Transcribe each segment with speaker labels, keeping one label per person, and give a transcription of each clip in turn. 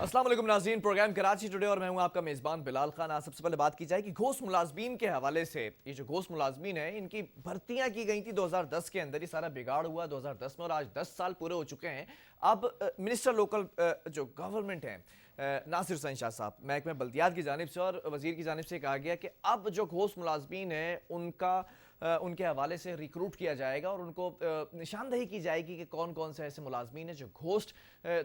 Speaker 1: अस्सलाम वालेकुम नाज़रीन, प्रोग्राम कराची टुडे और मैं हूं आपका मेज़बान बिलाल खान। आज सबसे पहले बात की जाए कि घोष मुलाजमीन के हवाले से। ये जो घोष मुलाजमीन है, इनकी भर्तियां की गई थी 2010 के अंदर। ये सारा बिगाड़ हुआ 2010 में और आज 10 साल पूरे हो चुके हैं। अब मिनिस्टर लोकल जो गवर्नमेंट है नासिर हुसैन शाह साहब, महकमे बल्दियात की जानिब से और वज़ीर की जानिब से कहा गया कि अब जो घोष मुलाजमीन है उनके हवाले से रिक्रूट किया जाएगा और उनको निशानदही की जाएगी कि कौन कौन से ऐसे मुलाजमीन हैं जो घोस्ट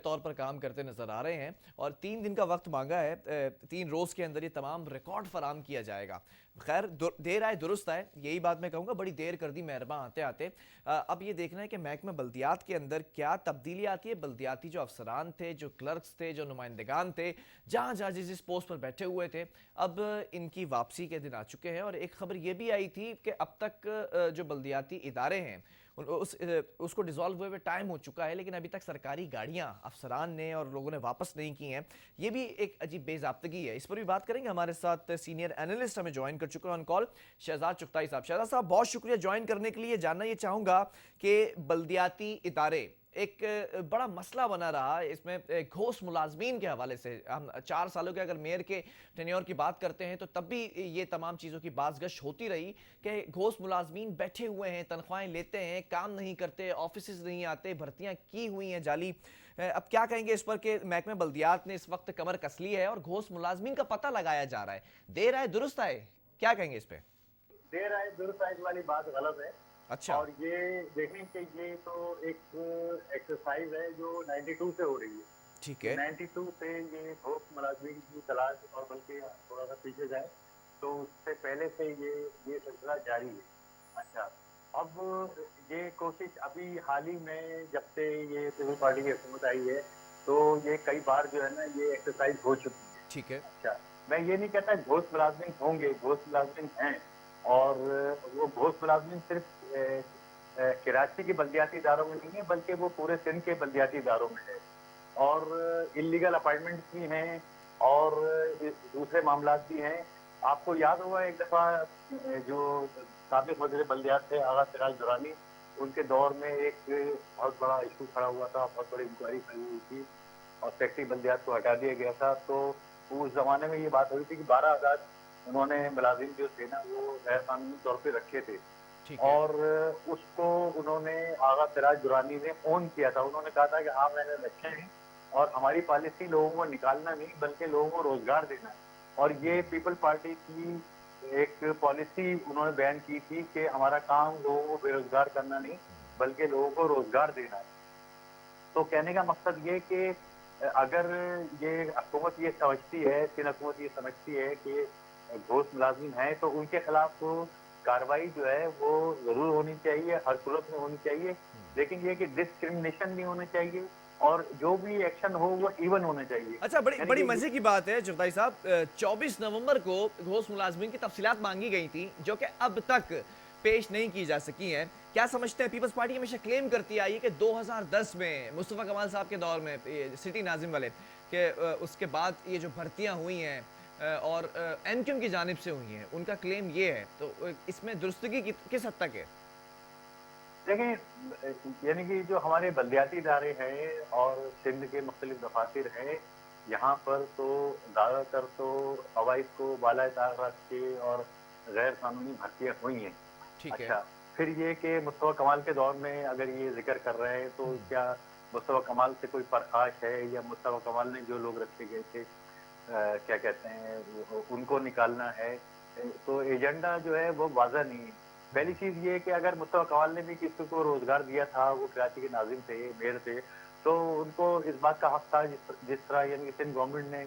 Speaker 1: तौर पर काम करते नजर आ रहे हैं। और 3 दिन का वक्त मांगा है, 3 रोज़ के अंदर ये तमाम रिकॉर्ड फराम किया जाएगा। खैर, देर आए दुरुस्त आए, यही बात मैं कहूँगा। बड़ी देर कर दी मेहरबान आते आते। अब ये देखना है कि महकमा बल्दियात के अंदर क्या तब्दीली आती है। बल्दियाती जो अफसरान थे, जो क्लर्क्स थे, जो नुमाइंदगान थे, जहाँ जहाँ जिस जिस पोस्ट पर बैठे हुए थे, अब इनकी वापसी के दिन आ चुके हैं। और एक खबर ये भी आई थी कि अब तक जो बल्दियाती इदारे हैं उसको डिसॉल्व हुए हुए टाइम हो चुका है, लेकिन अभी तक सरकारी गाड़ियां अफसरान ने और लोगों ने वापस नहीं की हैं। ये भी एक अजीब बेजाब्तगी है। इस पर भी बात करेंगे। हमारे साथ सीनियर एनालिस्ट हमें ज्वाइन कर चुके हैं ऑन कॉल, शहजाद चुगताई साहब। शहजाद साहब, बहुत शुक्रिया ज्वाइन करने के लिए। जानना ये चाहूँगा कि बल्दियाती इदारे एक बड़ा मसला बना रहा है इसमें घोष मुलाजमीन के हवाले से। हम 4 सालों के अगर मेयर के टेन्योर की बात करते हैं तो तब भी ये तमाम चीज़ों की बाज़गश होती रही कि घोष मुलाजमीन बैठे हुए हैं, तनख्वाहें लेते हैं, काम नहीं करते, ऑफिस नहीं आते, भर्तियां की हुई हैं जाली। अब क्या कहेंगे इस पर कि महकमे बल्दियात ने इस वक्त कमर कस ली है और घोष मुलाजमीन का पता लगाया जा रहा है। देर आए दुरुस्त आए, क्या कहेंगे इस पर?
Speaker 2: देर आए दुरुस्त आए वाली बात गलत है।
Speaker 1: अच्छा।
Speaker 2: और ये देखें कि ये तो एक एक्सरसाइज है जो 92 से हो रही है।
Speaker 1: ठीक
Speaker 2: ये
Speaker 1: है।
Speaker 2: 92 से ये घोष मुलाजमीन की तलाश, और बल्कि थोड़ा सा पीछे जाए तो उससे पहले से ये सिलसिला जारी है। अच्छा, अब ये कोशिश अभी हाल ही में जब से ये पीपल पार्टी की हुकूमत आई है तो ये कई बार जो है ना ये एक्सरसाइज हो चुकी है।
Speaker 1: ठीक है।
Speaker 2: अच्छा, मैं ये नहीं कहता घोष मुलाजमीन होंगे, घोष मुलाजमीन हैं। और वो घोष मुलाजमीन सिर्फ कराची के बल्दियाती इदारों में नहीं है, बल्कि वो पूरे सिंध के बल्दियाती इदारों में है। और इलीगल अपॉइंटमेंट भी हैं और दूसरे मामला भी हैं। आपको याद होगा एक दफा जो साबिक वज़ीर बल्दियात थे आगा सिराज दुरानी, उनके दौर में एक बहुत बड़ा इशू खड़ा हुआ था, बहुत बड़ी इंक्वायरी खड़ी हुई थी और सेक्रेटरी बल्दियात को हटा दिया गया था। तो उस जमाने में ये बात हुई थी कि 12,000 उन्होंने मुलाजिम जो थे ना वो गैर कानूनी तौर पे रखे थे।
Speaker 1: ठीक है।
Speaker 2: और उसको उन्होंने आगा सिराज दुरानी ने ओन किया था। उन्होंने कहा था कि हाँ मैंने रखे हैं और हमारी पॉलिसी लोगों को निकालना नहीं बल्कि लोगों को रोजगार देना है। और ये पीपल पार्टी की एक पॉलिसी उन्होंने बयान की थी कि हमारा काम लोगों को बेरोजगार करना नहीं बल्कि लोगों को रोजगार देना है। तो कहने का मकसद ये कि अगर ये हुकूमत ये समझती है, सिंध हुकूमत ये समझती है कि घोष मुलाजिम हैं तो उनके खिलाफ कार्रवाई जो है वो जरूर होनी चाहिए, हर सूरत में होनी चाहिए। लेकिन ये कि डिस्क्रिमिनेशन नहीं होना चाहिए और जो भी एक्शन हो वो इवन होना चाहिए।
Speaker 1: अच्छा, बड़ी
Speaker 2: यानी
Speaker 1: बड़ी
Speaker 2: कि
Speaker 1: मजे की बात है चुगताई साहब, 24 नवंबर को घोष मुलाजमीन की तफसीलात मांगी गई थी जो कि अब तक पेश नहीं की जा सकी हैं। क्या समझते हैं? पीपल्स पार्टी हमेशा क्लेम करती आई है कि 2010 में मुस्तफ़ा कमाल साहब के दौर में सिटी नाजिम वाले के उसके बाद ये जो भर्तियां हुई हैं और एमक्यूएम की जानिब से हुई हैं, उनका क्लेम ये है। तो इसमें दुरुस्तगी किस हद तक है?
Speaker 2: देखिए, यानी कि जो हमारे बल्दियाती इदारे हैं और सिंध के मुख्तलिफ दफातर हैं, यहाँ पर तो ज़्यादातर तो अवाइद को बाला तार रख के और गैर कानूनी भर्तियाँ हुई हैं।
Speaker 1: ठीक है।
Speaker 2: अच्छा, फिर ये कि मुस्तफ़ा कमाल के दौर में अगर ये जिक्र कर रहे हैं तो क्या मुस्तफ़ा कमाल से कोई परखाश है या मुस्तफ़ा कमाल ने जो लोग रखे गए थे क्या कहते हैं उनको निकालना है? तो एजेंडा जो है वो वाज़ा नहीं है। पहली चीज़ ये है कि अगर मुस्तफ़ा कमाल ने भी किसी को रोज़गार दिया था, वो कराची के नाज़िम थे, मेयर थे, तो उनको इस बात का हक था जिस तरह यानी कि सिंध गवर्नमेंट ने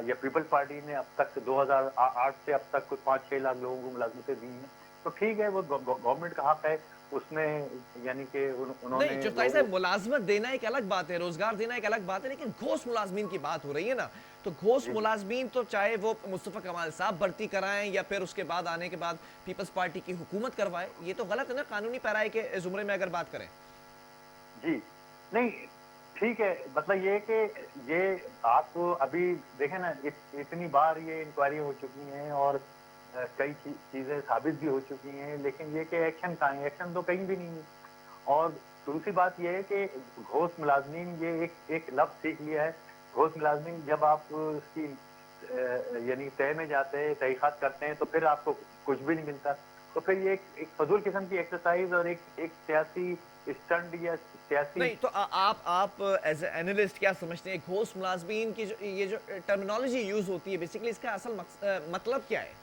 Speaker 2: या पीपल्स पार्टी ने अब तक 2008 से अब तक कुछ 5-6 लाख लोगों को मुलाज़मतें दी हैं। तो ठीक है, वो गवर्नमेंट का हक है उसमें, यानी कि
Speaker 1: नहीं,
Speaker 2: उन्होंने
Speaker 1: चुगताई
Speaker 2: लोगों
Speaker 1: साहब, मुलाजमत देना एक अलग बात है, रोजगार देना एक अलग बात है, लेकिन घोष मुलाजमीन की बात हो रही है ना। तो घोष
Speaker 2: जी, जी।
Speaker 1: मुलाजमीन तो चाहे वो मुस्तफा कमाल साहब भर्ती कराएं या फिर उसके बाद आने के बाद पीपल्स पार्टी की हुकूमत करवाए, ये तो गलत है ना कानूनी पैराई के जुमरे में अगर बात करें।
Speaker 2: जी। नहीं, ठीक है, मतलब ये कि ये आप अभी देखें ना इतनी बार ये इंक्वायरी हो चुकी हैं और कई चीज़ें साबित भी हो चुकी हैं, लेकिन ये कि एक्शन कहाँ है? एक्शन तो कहीं भी नहीं है। और दूसरी बात ये है कि घोष मुलाज़मीन ये एक एक लफ्ज़ सीख लिया है घोष मुलाजमीन जब आप उसकी यानी तय में जाते हैं, तहकीकात करते हैं, तो फिर आपको कुछ भी नहीं मिलता। तो फिर ये एक फजूल किस्म की एक्सरसाइज और एक सियासी स्टंट या सियासी।
Speaker 1: नहीं तो आप एज ए एनालिस्ट क्या समझते हैं घोष मुलाजमीन की जो ये जो टर्मिनोलॉजी यूज होती है बेसिकली इसका असल मतलब क्या है?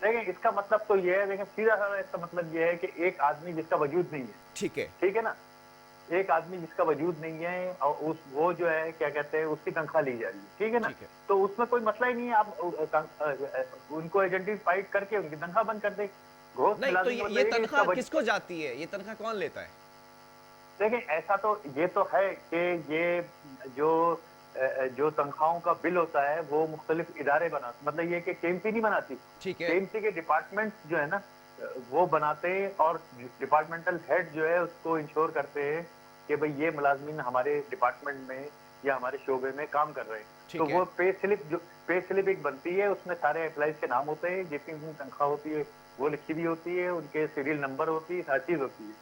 Speaker 2: देखिए, इसका मतलब तो ये है, देखिए सीधा साधा इसका मतलब ये है कि एक आदमी जिसका वजूद नहीं है,
Speaker 1: ठीक है।
Speaker 2: ठीक है ना? एक आदमी जिसका वजूद नहीं है और वो जो है क्या कहते हैं उसकी तनख्वाह ली जा रही है, ठीक है ना?
Speaker 1: ठीक है।
Speaker 2: तो उसमें कोई मसला ही नहीं है, आप उनको आइडेंटिफाइड करके उनकी तनख्वाह बंद कर दे। घोष
Speaker 1: नहीं तो
Speaker 2: मुलाजिम का
Speaker 1: ये
Speaker 2: मतलब है कि इसका
Speaker 1: तनख्वाह किसको जाती है? ये तनख्वाह कौन लेता है?
Speaker 2: देखिए, ऐसा तो ये तो है कि ये जो जो तनख्वाहों का बिल होता है वो मुख्तलिफ इदारे बनाते, मतलब ये कि केएमसी नहीं बनाती।
Speaker 1: ठीक है।
Speaker 2: केएमसी के डिपार्टमेंट जो है ना वो बनाते हैं और डिपार्टमेंटल हेड जो है उसको इंश्योर करते हैं कि भाई ये मुलाजमीन हमारे डिपार्टमेंट में या हमारे शोबे में काम कर रहे हैं।
Speaker 1: ठीक
Speaker 2: तो
Speaker 1: है।
Speaker 2: वो पे स्लिप एक बनती है, उसमें सारे एम्प्लॉइज के नाम होते हैं, जितनी उनकी तनख्वाह होती है वो लिखी भी होती है, उनके सीरियल नंबर होती है, हर चीज होती है।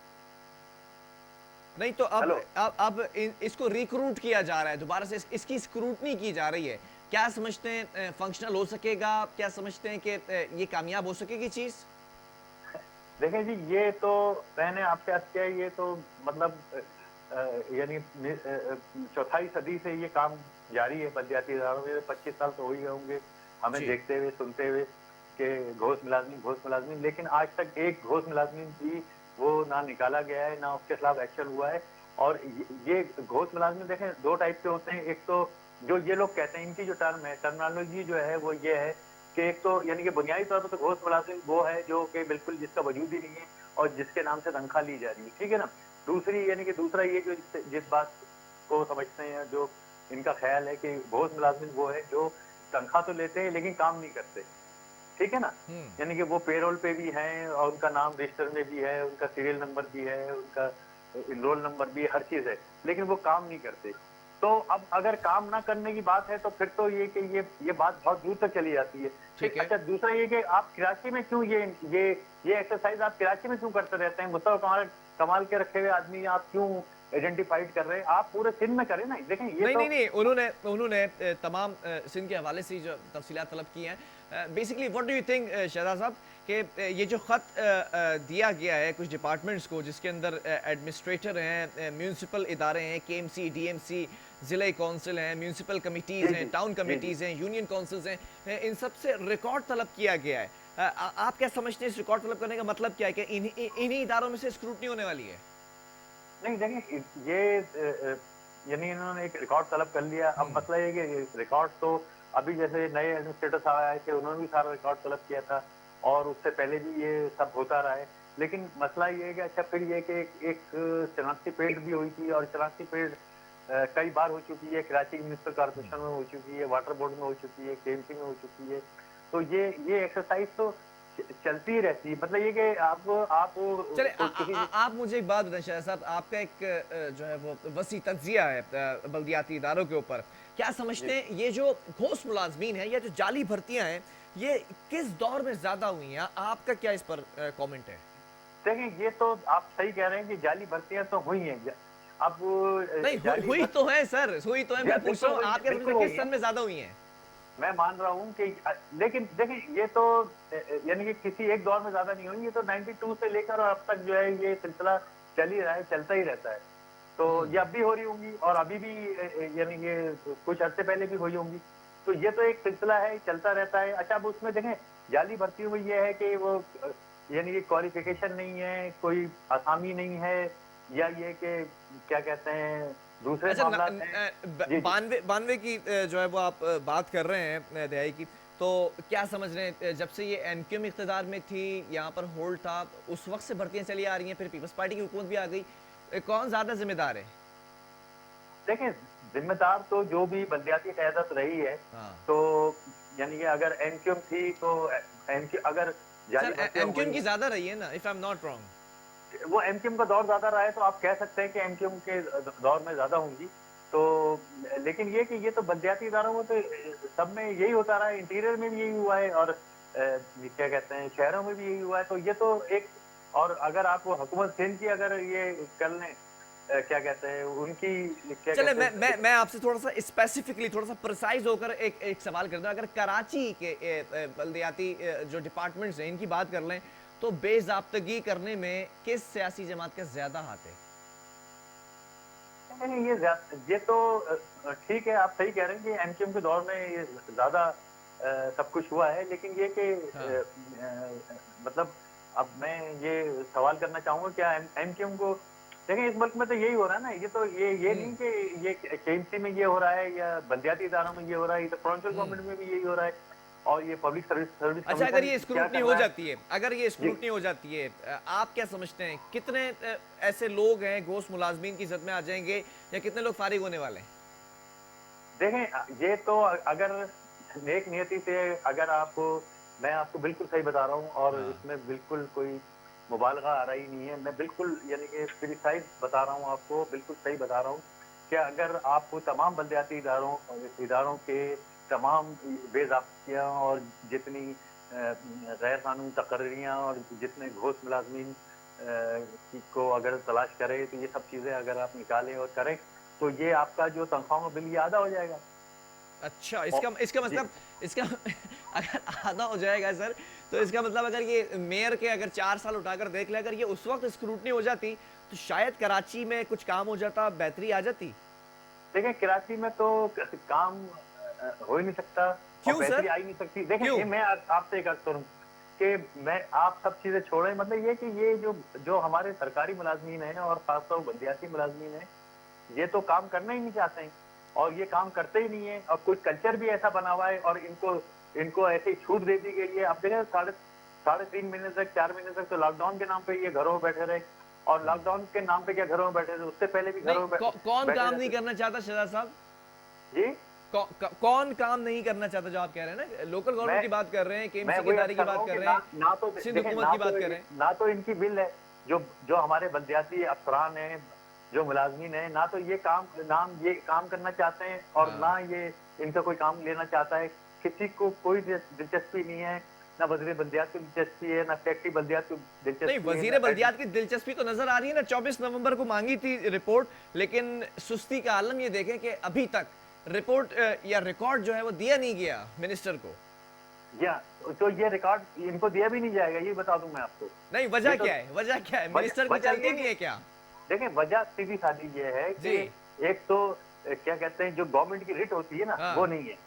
Speaker 1: नहीं तो
Speaker 2: हेलो।
Speaker 1: अब इसको रिक्रूट किया जा रहा है दोबारा से इसकी स्क्रूटनी की जा रही है। क्या समझते हैं फंक्शनल हो सकेगा? क्या समझते हैं कि ये कामयाब हो सकेगी चीज?
Speaker 2: देखें जी, ये तो मैंने आपसे अर्ज किया, ये तो मतलब यानी चौथाई सदी से ये काम जारी है बलदियाती इदारों में। 25 साल तो हो ही गए होंगे हमें
Speaker 1: जी।
Speaker 2: देखते हुए, सुनते हुए कि घोष मुलाजमीन, लेकिन आज तक एक घोष मुलाजमीन भी वो ना निकाला गया है, ना उसके खिलाफ एक्शन हुआ है। और ये घोष मुलाजमीन देखें दो टाइप के होते हैं। एक तो जो ये लोग कहते हैं, इनकी जो टर्म है, टर्मिनोलॉजी जो है वो ये है कि एक तो यानी कि बुनियादी तौर पर तो घोष मुलाजिम वो है जो कि बिल्कुल जिसका वजूद ही नहीं है और जिसके नाम से तनख्वाह ली जा रही है, ठीक है ना? दूसरी यानी कि दूसरा ये जो जिस बात को समझते हैं, जो इनका ख्याल है कि घोष मुलाजिम वो है जो तनख्वाह तो लेते हैं लेकिन काम नहीं करते, ठीक है ना? यानी कि वो पेरोल पे भी हैं और उनका नाम रजिस्टर में भी है, उनका सीरियल नंबर भी है, उनका इनरोल नंबर भी, हर चीज है, लेकिन वो काम नहीं करते। तो अब अगर काम ना करने की बात है तो फिर तो ये कि ये बात बहुत दूर तक चली जाती है।
Speaker 1: ठीक है।
Speaker 2: अच्छा, दूसरा ये कि आप कराची में क्यों ये एक्सरसाइज आप कराची में क्यों करते रहते हैं? मुस्तफा कमाल कमाल के रखे हुए आदमी आप क्यों आइडेंटिफाइड कर रहे हैं? आप पूरे सिंध में करें ना। देखें ये
Speaker 1: नहीं
Speaker 2: तो
Speaker 1: नहीं नहीं उन्होंने उन्होंने तमाम सिंध के हवाले से जो तफसीलात तलब की हैं basically what do you think Shahzad साहब कि ये जो ख़त दिया गया है कुछ डिपार्टमेंट्स को जिसके अंदर एडमिनिस्ट्रेटर हैं, म्यूनसिपल इदारे हैं, केएमसी, डीएमसी, ज़िले कौंसिल हैं, म्यूनसिपल कमिटीज़ हैं, टाउन कमिटीज़ हैं, यूनियन काउंसिल्स हैं, इन सब से रिकॉर्ड तलब किया गया है। आप क्या समझते हैं इस रिकॉर्ड तलब करने का मतलब क्या है कि इन्हीं इदारों में से स्क्रूटनी होने वाली है?
Speaker 2: नहीं, देखिए ये यानी इन्होंने एक रिकॉर्ड तलब कर लिया। अब मसला ये कि रिकॉर्ड तो अभी जैसे नए एडमिनिस्ट्रेटर साहब आए थे उन्होंने भी सारा रिकॉर्ड तलब किया था और उससे पहले भी ये सब होता रहा है। लेकिन मसला ये है कि अच्छा फिर ये कि एक शनाख्ती पेड भी हुई थी और शनाख्ती पेड कई बार हो चुकी है, कराची म्यूनिसिपल कॉर्पोरेशन में हो चुकी है, वाटर बोर्ड में हो चुकी है, केएमसी में हो चुकी है। तो ये एक्सरसाइज तो चलती ही रहती है। मतलब ये कि आप
Speaker 1: चले
Speaker 2: किसी
Speaker 1: आप मुझे एक बात बताएं शाह साहब आपका एक जो है वो वसी तज्जिया है बल्दियाती इदारों के ऊपर क्या समझते हैं ये जो घोष मुलाजमीन है या जो जाली भर्तियां हैं ये किस दौर में ज्यादा हुई हैं? आपका क्या इस पर कमेंट है?
Speaker 2: देखें, ये तो आप सही कह रहे हैं कि जाली भर्तियां तो हुई हैं। अब
Speaker 1: नहीं हुई तो है सर, हुई तो है। मैं पूछ रहा हूँ आप क्या समझते हैं किस सन में ज्यादा हुई हैं?
Speaker 2: मैं मान रहा हूँ कि लेकिन देखिए ये तो यानी कि किसी एक दौर में ज्यादा नहीं हुई। ये तो 92 से लेकर और अब तक जो है ये सिलसिला चल ही रहा है, चलता ही रहता है। तो ये अब भी हो रही होंगी और अभी भी यानी कि कुछ अर्से पहले भी हुई होंगी। तो ये तो एक सिलसिला है, चलता रहता है। अच्छा, अब उसमें देखें जाली भर्तियों में ये है कि वो यानी कि क्वालिफिकेशन नहीं है, कोई आसामी नहीं है, या ये कि क्या कहते हैं दूसरे
Speaker 1: अच्छा
Speaker 2: मामला हैं।
Speaker 1: बानवे की जो है वो आप बात कर रहे हैं दहाई की, तो क्या समझ रहे हैं जब से ये एमक्यूएम इख्तिदार में थी यहाँ पर होल्ड था उस वक्त से भर्तियां चली आ रही हैं, फिर पीपल्स पार्टी की हुकूमत भी आ गई, कौन ज्यादा जिम्मेदार है?
Speaker 2: देखें, जिम्मेदार तो जो भी बल्दियाती क़यादत रही है।
Speaker 1: हाँ।
Speaker 2: तो यानी कि अगर एमक्यूएम थी तो अगर जाली
Speaker 1: सर
Speaker 2: भर्तियां
Speaker 1: एमक्यूएम की ज्यादा रही है ना, if I am not wrong.
Speaker 2: वो एमक्यूएम का दौर ज्यादा रहा है तो आप कह सकते हैं कि एमक्यूएम के दौर में ज्यादा होंगी। तो लेकिन ये कि ये तो बल्दियाती इदारों में तो सब में यही होता रहा है, इंटीरियर में भी यही हुआ है और क्या कहते हैं शहरों में भी यही हुआ है। तो ये तो एक, और अगर आप हुकूमत सिंध की अगर ये कर लें क्या कहते हैं उनकी क्या
Speaker 1: चले
Speaker 2: कहते हैं।
Speaker 1: मैं आपसे थोड़ा सा स्पेसिफिकली थोड़ा सा प्रिसाइज होकर एक एक सवाल करता हूं। अगर कराची के बल्दियाती जो डिपार्टमेंट्स हैं इनकी बात कर लें तो बेजाब्तगी करने में किस सियासी जमात का ज्यादा हाथ है?
Speaker 2: नहीं, ये तो ठीक है, आप सही कह रहे हैं कि एमक्यूएम के दौर में ये ज्यादा सब कुछ हुआ है, लेकिन ये कि
Speaker 1: हाँ।
Speaker 2: मतलब अब मैं ये सवाल करना चाहूंगा क्या एमक्यूएम को, देखिए इस मुल्क में तो यही हो रहा है ना, ये तो ये नहीं कि ये केएमसी में ये हो रहा है या बल्दियाती इदारों में ये हो रहा है, ये तो प्रोविंशियल
Speaker 1: हम्म।
Speaker 2: गवर्नमेंट में भी यही हो रहा है। और ये पब्लिक सर्विस
Speaker 1: अच्छा, अगर
Speaker 2: कमीशन
Speaker 1: ये
Speaker 2: क्या
Speaker 1: स्क्रूटनी
Speaker 2: कर
Speaker 1: हो
Speaker 2: रहा है।
Speaker 1: जाती है, अगर ये
Speaker 2: जी,
Speaker 1: स्क्रूटनी हो जाती है, आप क्या समझते हैं कितने ऐसे लोग हैं घोष मुलाजमीन की जद में आ जाएंगे या कितने लोग फारिग होने वाले हैं?
Speaker 2: देखें ये तो अगर नेक नियति से अगर आपको, मैं आपको बिल्कुल सही बता रहा हूँ और
Speaker 1: हाँ।
Speaker 2: इसमें बिल्कुल कोई मुबालगा आ रही नहीं है, मैं बिल्कुल यानी कि प्रिसाइज बता रहा हूँ आपको, बिल्कुल सही बता रहा हूँ कि अगर आपको तमाम बलदियाती इदारों के तमाम बेज़ाब्तियाँ और जितनी गैर कानूनी तकर्रियाँ और जितने घोष मुलाजमीन को अगर तलाश करें, तो ये सब चीज़ें अगर आप निकालें और करें तो ये आपका जो तनख्वाहों का बिल ये आधा हो जाएगा।
Speaker 1: अच्छा,
Speaker 2: और
Speaker 1: इसका इसका
Speaker 2: जी,
Speaker 1: मतलब इसका अगर आधा हो जाएगा सर, तो इसका मतलब अगर ये मेयर के अगर 4 साल उठाकर देख ले, अगर ये उस वक्त स्क्रूटनी हो जाती तो शायद कराची में कुछ काम हो जाता, बेहतरी आ जाती।
Speaker 2: देखिए कराची में तो काम हो ही नहीं सकता और
Speaker 1: क्यों
Speaker 2: बेहतरी
Speaker 1: सर?
Speaker 2: आ ही नहीं सकती। देखें
Speaker 1: क्यों?
Speaker 2: ये मैं आपसे एक अर्ज करूँ कि मैं आप सब चीजें छोड़ें, मतलब ये कि ये जो जो हमारे सरकारी मुलाजमीन हैं और खासतौर पर बल्दियाती मुलाजमीन हैं, ये तो काम करना ही नहीं चाहते हैं और ये काम करते ही नहीं है और कुछ कल्चर भी ऐसा बना हुआ है और इनको इनको ऐसी छूट दे दी गई है। आप देखें साढ़े साढ़े 3 महीने तक 4 महीने तक तो लॉकडाउन के नाम पे ये घरों में बैठे रहे और लॉकडाउन के नाम पे क्या घरों में बैठे थे, उससे पहले भी
Speaker 1: नहीं,
Speaker 2: घरों में
Speaker 1: कौन
Speaker 2: बैठे
Speaker 1: काम नहीं
Speaker 2: रहते।
Speaker 1: करना चाहता शहजाद साहब?
Speaker 2: जी,
Speaker 1: कौन काम नहीं करना चाहता जो आप कह रहे हैं ना? लोकल गवर्नमेंट
Speaker 2: मैं
Speaker 1: की बात कर रहे हैं,
Speaker 2: मैं
Speaker 1: केएमसी के
Speaker 2: वही
Speaker 1: इदारे
Speaker 2: अर्ज
Speaker 1: की
Speaker 2: कर रहा
Speaker 1: बात
Speaker 2: हूँ
Speaker 1: कर
Speaker 2: कि
Speaker 1: रहे
Speaker 2: ना
Speaker 1: हैं,
Speaker 2: ना तो
Speaker 1: सिंध
Speaker 2: देखें
Speaker 1: हुकूमत की बात कर रहे हैं।
Speaker 2: ना तो इनकी बिल है, जो जो हमारे बल्दियाती अफसरान हैं, जो मुलाजमीन हैं, ना तो ये काम करना चाहते हैं और
Speaker 1: हाँ।
Speaker 2: ना ये इनका कोई काम लेना चाहता है। किसी को कोई दिलचस्पी नहीं है, ना वज़ीर बल्दियात को दिलचस्पी है, ना सेक्रेटरी बल्दियात को
Speaker 1: नहीं,
Speaker 2: दिलचस्पी है,
Speaker 1: वजीर
Speaker 2: ना
Speaker 1: बल्दियात की दिलचस्पी तो नजर आ रही है ना। 24 नवंबर को मांगी थी रिपोर्ट, लेकिन सुस्ती का आलम ये देखें कि अभी तक रिपोर्ट या रिकॉर्ड जो है वो दिया नहीं गया मिनिस्टर को।
Speaker 2: या तो ये रिकॉर्ड इनको दिया भी नहीं जाएगा, ये बता दूं मैं आपको।
Speaker 1: नहीं,
Speaker 2: ये
Speaker 1: वजह
Speaker 2: तो
Speaker 1: क्या है? वजह क्या है?
Speaker 2: वजह
Speaker 1: मिनिस्टर की
Speaker 2: वजह
Speaker 1: चलती
Speaker 2: ये
Speaker 1: नहीं
Speaker 2: कि
Speaker 1: है क्या?
Speaker 2: देखिए वजह सीधी सादी ये है
Speaker 1: जी।
Speaker 2: कि एक तो क्या कहते हैं जो गवर्नमेंट की रिट होती है ना, वो
Speaker 1: हाँ
Speaker 2: नहीं है।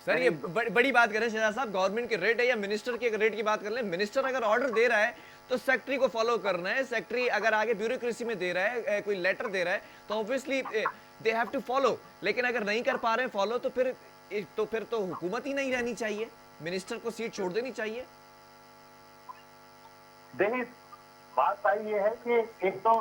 Speaker 1: सर, ये
Speaker 2: यानी
Speaker 1: बड़ी बात कर रहे हैं शहजाद साहब। गवर्नमेंट के रेट है या मिनिस्टर के रेट की बात कर लें? मिनिस्टर अगर ऑर्डर दे रहा है तो सेक्रेटरी को फॉलो करना है। सेक्रेटरी अगर आगे ब्यूरोक्रेसी में दे रहा है, कोई लेटर दे रहा है, तो obviously they have to follow. लेकिन अगर नहीं कर पा रहे हैं फॉलो, तो फिर हुकूमत ही नहीं रहनी चाहिए, मिनिस्टर को सीट छोड़ देनी चाहिए।
Speaker 2: देखिए बात सारी ये है कि एक तो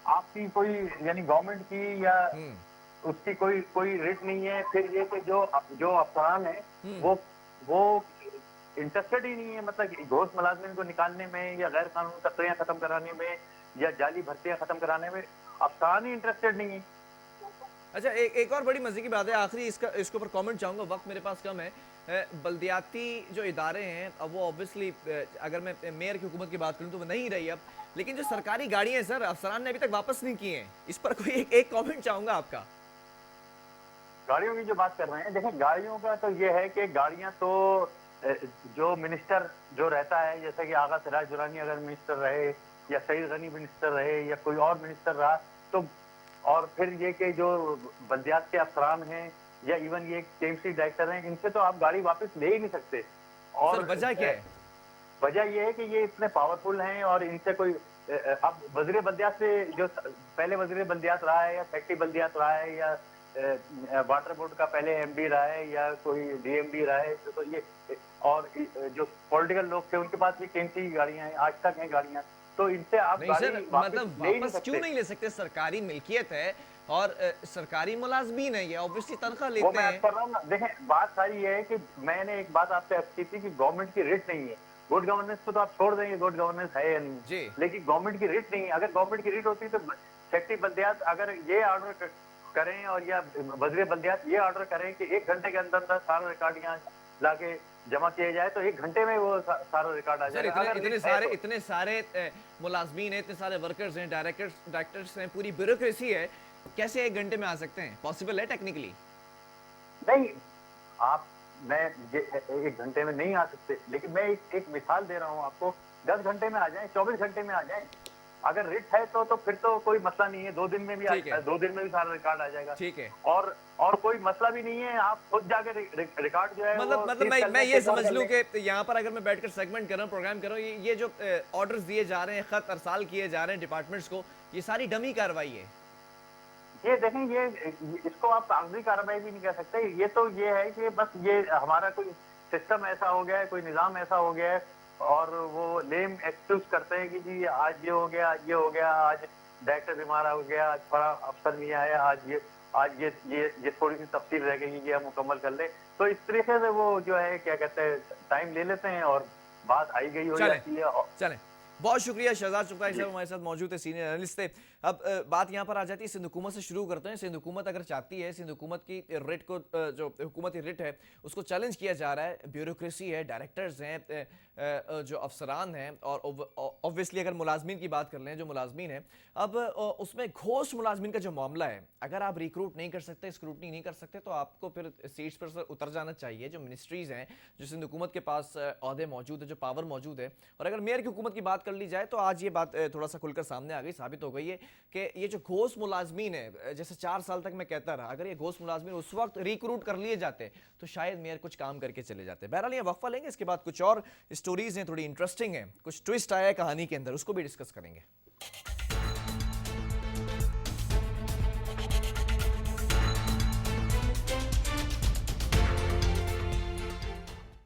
Speaker 2: आपकी कोई यानी गवर्नमेंट की या
Speaker 1: हम्म।
Speaker 2: उसकी कोई कोई रिट नहीं है। फिर ये कि जो जो अफसरान है
Speaker 1: हम्म।
Speaker 2: वो इंटरेस्टेड ही नहीं है, मतलब घोष मुलाजमिन को निकालने में या गैर कानूनी तकरियां खत्म कराने में या जाली भर्तियां खत्म कराने में अफसरान ही इंटरेस्टेड नहीं है।
Speaker 1: अच्छा, एक और बड़ी मजे की बात है, आखिरी इसके ऊपर कमेंट चाहूंगा, वक्त मेरे पास कम है। बल्दियाती जो इदारे हैं, अब वो ऑब्वियसली अगर मैं मेयर की हुकूमत की बात करूं तो वो नहीं रही अब, लेकिन जो सरकारी गाड़ियां हैं सर, अफसरान ने अभी तक वापस नहीं की हैं। इस पर कोई एक कमेंट चाहूंगा आपका।
Speaker 2: गाड़ियों की जो बात कर रहे हैं, देखिए गाड़ियों का तो ये है कि गाड़ियां तो जो मिनिस्टर जो रहता है, जैसे कि आगा सिराज दुरानी अगर मिनिस्टर रहे या सईद गनी मिनिस्टर रहे या कोई और मिनिस्टर रहा, तो और फिर ये कि जो बल्दियात के अफसरान हैं या इवन ये केएमसी डायरेक्टर हैं, इनसे तो आप गाड़ी वापस ले ही नहीं सकते।
Speaker 1: सर
Speaker 2: और
Speaker 1: वजह क्या है?
Speaker 2: वजह ये है कि ये इतने पावरफुल हैं और इनसे कोई अब वजीर बल्दियात से जो पहले वजीर बल्दियात रहा है या सेक्रेटरी बल्दियात रहा है या वाटर बोर्ड का पहले एमडी रहा है या कोई डीएमडी रहा है, तो ये और जो पॉलिटिकल लोग थे उनके पास भी केएमसी की गाड़ियां हैं, आज तक हैं गाड़ियां, तो इनसे आप
Speaker 1: नहीं
Speaker 2: गाड़ी
Speaker 1: सर,
Speaker 2: वापस
Speaker 1: मतलब
Speaker 2: ले ही नहीं
Speaker 1: वापस क्यों
Speaker 2: सकते।
Speaker 1: नहीं ले सकते? सरकारी मिल्कियत है और सरकारी मुलाजमीन है, ये ऑब्वियसली तनख्वाह
Speaker 2: वो
Speaker 1: लेते
Speaker 2: मैं
Speaker 1: हैं।
Speaker 2: कर रहा हूँ ना, देखें बात सारी ये है कि मैंने एक बात आपसे अर्ज की थी कि गवर्नमेंट की रिट नहीं है। गुड गवर्नेंस को तो आप छोड़ देंगे, गुड गवर्नेंस है या नहीं,
Speaker 1: जी।
Speaker 2: लेकिन गवर्नमेंट की रिट नहीं है। अगर गवर्नमेंट की रिट होती तो सेक्रेटरी बल्दियात अगर ये ऑर्डर करें और या वजीर बल्दियात ये ऑर्डर करें कि 1 घंटे के अंदर अंदर सारा रिकॉर्ड यहाँ लाके जमा किए जाए तो 1 घंटे में वो सारा रिकॉर्ड आ
Speaker 1: सर
Speaker 2: जाएगा। अगर रिट है तो
Speaker 1: इतने सारे मुलाजमीन हैं, इतने सारे वर्कर्स हैं, डायरेक्टर्स हैं, पूरी ब्यूरोक्रेसी है, कैसे 1 घंटे में आ सकते हैं? पॉसिबल है टेक्निकली?
Speaker 2: नहीं, आप मैं ये 1 घंटे में नहीं आ सकते, लेकिन मैं एक मिसाल दे रहा हूँ आपको, 10 घंटे में आ जाएं, 24 घंटे में आ जाएं। अगर रिट है तो फिर तो कोई मसला नहीं है, 2 दिन में भी
Speaker 1: ठीक है।
Speaker 2: 2 दिन में भी सारा रिकॉर्ड आ जाएगा।
Speaker 1: ठीक है।
Speaker 2: और कोई मसला भी नहीं है, आप खुद जाके रिकॉर्ड जो है वो
Speaker 1: मतलब
Speaker 2: सीज कर
Speaker 1: मैं
Speaker 2: लें,
Speaker 1: ये
Speaker 2: चेक और
Speaker 1: समझ
Speaker 2: कर
Speaker 1: लूं
Speaker 2: लें।
Speaker 1: कि यहाँ पर अगर मैं बैठकर सेगमेंट कर रहा हूँ, प्रोग्राम कर रहा हूँ, ये जो ऑर्डर्स दिए जा रहे हैं, खत अरसाल किए जा रहे हैं डिपार्टमेंट्स को, ये सारी डमी कार्रवाई है।
Speaker 2: ये देखें, ये इसको आप कागजी कार्रवाई भी नहीं कह सकते। ये तो ये है कि बस ये हमारा कोई सिस्टम ऐसा हो गया है, कोई निज़ाम ऐसा हो गया है, और वो लेम एक्सक्यूज करते हैं कि जी आज ये हो गया, आज ये हो गया, आज डायरेक्टर बीमार हो गया, आज थोड़ा अफसर नहीं आया, आज ये थोड़ी सी तफसील रह गई, ये हम मुकम्मल कर ले। तो इस तरीके से वो जो है क्या कहते हैं, टाइम ले लेते हैं और बात आई गई हो जाती है।
Speaker 1: चलें, बहुत शुक्रिया शहजाद चुगताई साहब हमारे साथ मौजूद थे, सीनियर एनालिस्ट थे। अब बात यहाँ पर आ जाती है, सिंध हुकूमत से शुरू करते हैं। सिंध हुकूमत अगर चाहती है, सिंध हुकूमत की रिट को, जो हुकूमती रिट है उसको चैलेंज किया जा रहा है, ब्यूरोक्रेसी है, डायरेक्टर्स हैं, जो अफसरान हैं, और ऑब्वियसली अगर मुलाजमीन की बात कर लें, जो मुलाजमीन हैं, अब उसमें घोस्ट मुलाजमीन का जो मामला है, अगर आप रिक्रूट नहीं कर सकते, स्क्रूटनी नहीं कर सकते, तो आपको फिर सीट्स पर से उतर जाना चाहिए। जो मिनिस्ट्रीज़ हैं, जो सिंध हुकूमत के पास अहदे मौजूद है, जो पावर मौजूद है, और अगर मेयर की हुकूमत की बात कर ली जाए तो आज ये बात थोड़ा सा खुलकर सामने आ गई, साबित हो गई है कि ये जो घोस्ट मुलाजमीन है, जैसे 4 साल तक मैं कहता रहा, अगर ये घोस्ट मुलाजमीन उस वक्त रिक्रूट कर लिए जाते तो शायद मेयर कुछ काम करके चले जाते। बहरहाल ये वक्फा लेंगे, इसके बाद कुछ और स्टोरीज हैं, थोड़ी इंटरेस्टिंग है, कुछ ट्विस्ट आया है कहानी के अंदर, उसको भी डिस्कस करेंगे।